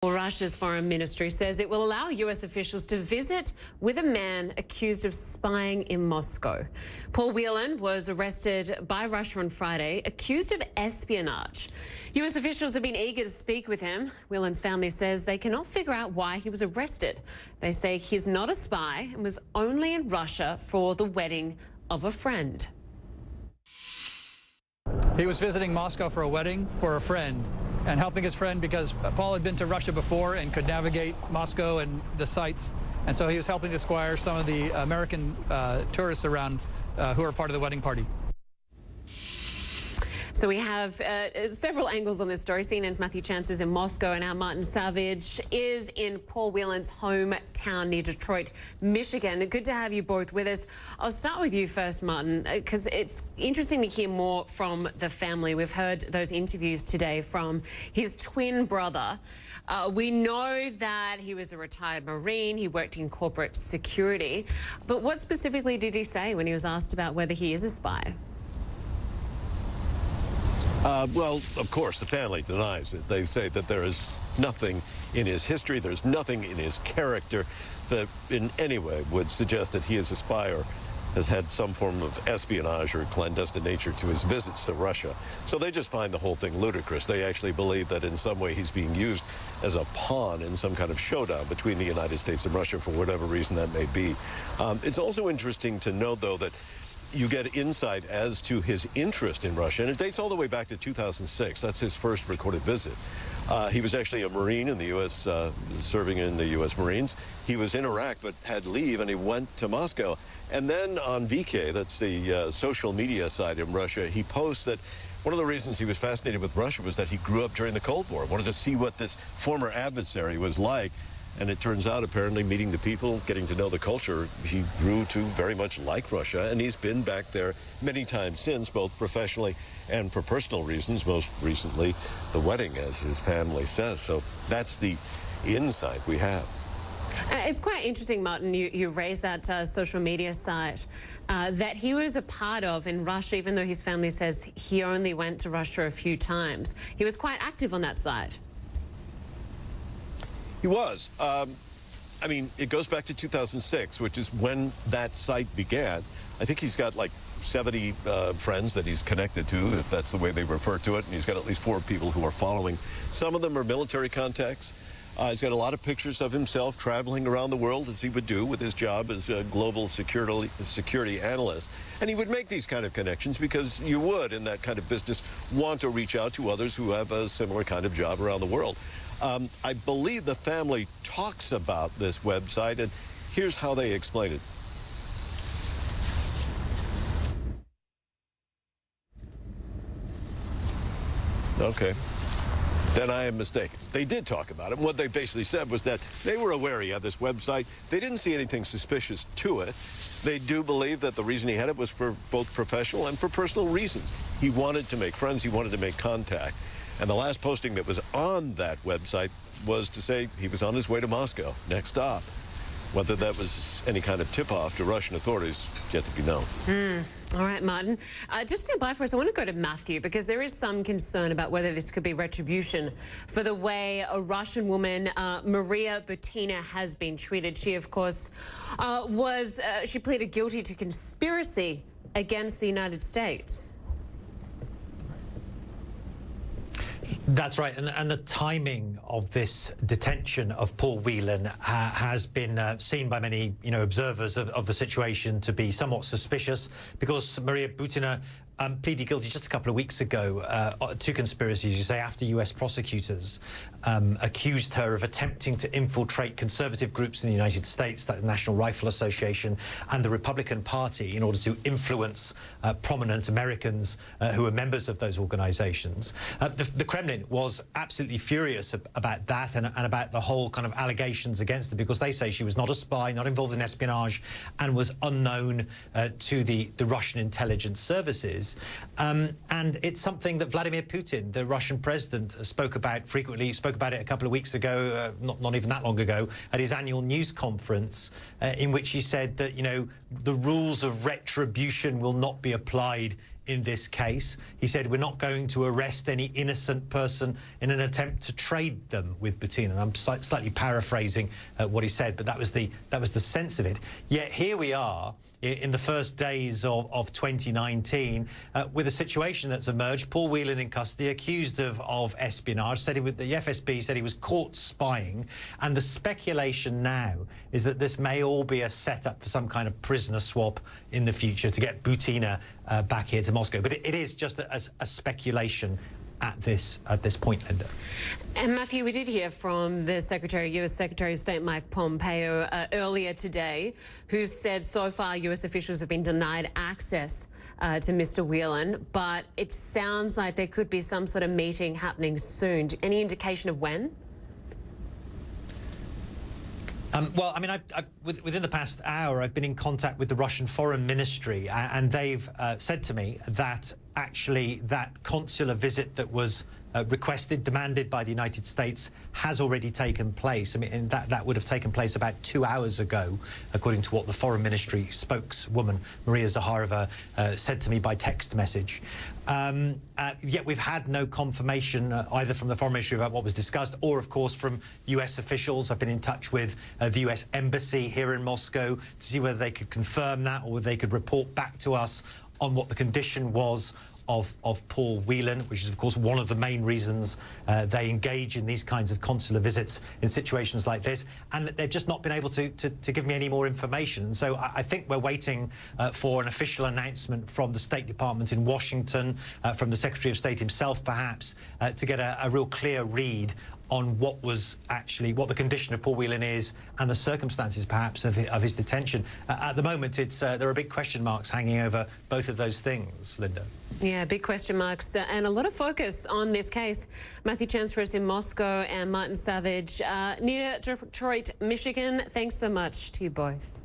Well, Russia's foreign ministry says it will allow US officials to visit with a man accused of spying in Moscow. Paul Whelan was arrested by Russia on Friday, accused of espionage. US officials have been eager to speak with him. Whelan's family says they cannot figure out why he was arrested. They say he's not a spy and was only in Russia for the wedding of a friend. He was visiting Moscow for a wedding for a friend and helping his friend because Paul had been to Russia before and could navigate Moscow and the sites. And so he was helping to acquire some of the American tourists around who are part of the wedding party. So we have several angles on this story. CNN's Matthew Chance is in Moscow, and our Martin Savidge is in Paul Whelan's hometown near Detroit, Michigan. Good to have you both with us. I'll start with you first, Martin, because it's interesting to hear more from the family. We've heard those interviews today from his twin brother. We know that he was a retired Marine. He worked in corporate security. But what specifically did he say when he was asked about whether he is a spy? Well, of course, the family denies it. They say that there is nothing in his history, there's nothing in his character that in any way would suggest that he is a spy or has had some form of espionage or clandestine nature to his visits to Russia. So they just find the whole thing ludicrous. They actually believe that in some way he's being used as a pawn in some kind of showdown between the United States and Russia for whatever reason that may be. It's also interesting to note, though, that you get insight as to his interest in Russia, and it dates all the way back to 2006. That's his first recorded visit. He was actually a Marine in the U.S., serving in the U.S. Marines. He was in Iraq but had leave, and he went to Moscow. And then on VK, that's the social media site in Russia, he posts that one of the reasons he was fascinated with Russia was that he grew up during the Cold War, wanted to see what this former adversary was like. And it turns out, apparently, meeting the people, getting to know the culture, he grew to very much like Russia. And he's been back there many times since, both professionally and for personal reasons, most recently the wedding, as his family says. So that's the insight we have. It's quite interesting, Martin, you raised that social media site that he was a part of in Russia, even though his family says he only went to Russia a few times. He was quite active on that site. He was. I mean, it goes back to 2006, which is when that site began. I think he's got like 70 friends that he's connected to, if that's the way they refer to it, and he's got at least 4 people who are following. Some of them are military contacts. He's got a lot of pictures of himself traveling around the world, as he would do with his job as a global security analyst. And he would make these kind of connections because you would, in that kind of business, want to reach out to others who have a similar kind of job around the world. I believe the family talks about this website, and here's how they explain it. Okay. Then I am mistaken. They did talk about it. And what they basically said was that they were aware he had this website. They didn't see anything suspicious to it. They do believe that the reason he had it was for both professional and for personal reasons. He wanted to make friends. He wanted to make contact. And the last posting that was on that website was to say he was on his way to Moscow, next stop. Whether that was any kind of tip-off to Russian authorities, yet to be known. All right, Martin. Just stand by for us. I want to go to Matthew, because there is some concern about whether this could be retribution for the way a Russian woman, Maria Butina, has been treated. She, of course, she pleaded guilty to conspiracy against the United States. That's right, and the timing of this detention of Paul Whelan has been seen by many, observers of the situation to be somewhat suspicious, because Maria Butina pleaded guilty just a couple of weeks ago to conspiracy, as you say, after US prosecutors accused her of attempting to infiltrate conservative groups in the United States, like the National Rifle Association and the Republican Party, in order to influence prominent Americans who are members of those organizations. The Kremlin was absolutely furious about that and about the whole kind of allegations against her, because they say she was not a spy, not involved in espionage, and was unknown to the Russian intelligence services. And it's something that Vladimir Putin, the Russian president, spoke about frequently. He spoke about it a couple of weeks ago, not even that long ago, at his annual news conference, in which he said that, the rules of retribution will not be applied in this case. He said, we're not going to arrest any innocent person in an attempt to trade them with Butina. And I'm slightly paraphrasing what he said, but that was the sense of it. Yet here we are in the first days of 2019 with a situation that's emerged. Paul Whelan in custody, accused of espionage. The FSB said he was caught spying, and the speculation now is that this may all be a setup for some kind of prisoner swap in the future to get Butina back here to Moscow. But it is just a speculation at this point, Lynda. And Matthew, we did hear from the US Secretary of State Mike Pompeo earlier today, who said so far US officials have been denied access to Mr. Whelan, but it sounds like there could be some sort of meeting happening soon. Any indication of when? Well, I mean, within the past hour, I've been in contact with the Russian Foreign Ministry, and they've said to me that actually that consular visit that was requested, demanded by the United States, has already taken place. I mean, and that would have taken place about 2 hours ago, according to what the Foreign Ministry spokeswoman, Maria Zakharova, said to me by text message. Yet we've had no confirmation either from the Foreign Ministry about what was discussed or, of course, from US officials. I've been in touch with the US Embassy here in Moscow to see whether they could confirm that or whether they could report back to us on what the condition was of Paul Whelan, which is, of course, one of the main reasons they engage in these kinds of consular visits in situations like this, and that they've just not been able to give me any more information. So I think we're waiting for an official announcement from the State Department in Washington, from the Secretary of State himself, perhaps, to get a real clear read on what the condition of Paul Whelan is and the circumstances, perhaps, of his detention. At the moment, there are big question marks hanging over both of those things, Lynda. Yeah, big question marks and a lot of focus on this case. Matthew Chance for us in Moscow and Martin Savidge near Detroit, Michigan. Thanks so much to you both.